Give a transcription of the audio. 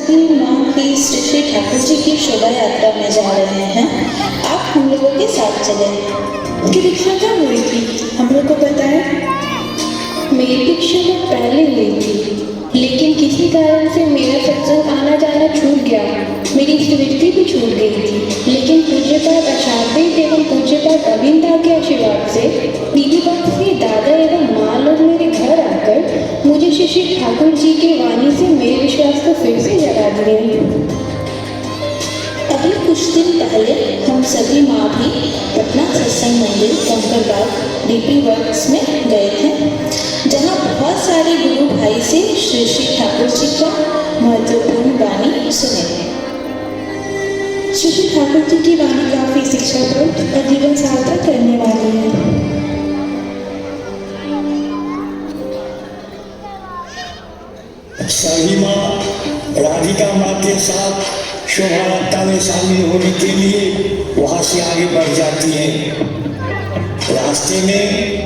सभी माँ की श्री श्री ठाकुर जी की शोभा यात्रा में जा रहे हैं। आप हम लोगों के साथ चले। की दीक्षा कब हुई थी, हम लोग को पता है? मेरी दीक्षा में पहले हुई थी, लेकिन किसी कारण से मेरा सत्संग आना जाना छूट गया। मेरी स्मृति भी छूट गई थी, लेकिन पूज्यपाद अशांतित एवं पूज्यपाद अविंदा के आशीर्वाद से दीदी बात से दादा एवं माँ लोग मेरे घर आकर मुझे श्री श्री ठाकुर जी की वाणी से मेरे विश्वास को फिर से जगा दिए। अभी कुछ दिन पहले हम सभी माँ भी पटना सत्संग मंदिर कंकड़बाग डीपी वर्क्स में गए थे, जहाँ बहुत सारे गुरु भाई से श्री श्री ठाकुर जी का महत्वपूर्ण वाणी सुने। श्री श्री ठाकुर जी की वाणी काफी शिक्षाप्रद और जीवन सार्थक करने वाली है। सभी माँ राधिका माँ के साथ शोभा यात्रा में शामिल होने के लिए वहाँ से आगे बढ़ जाती है। रास्ते में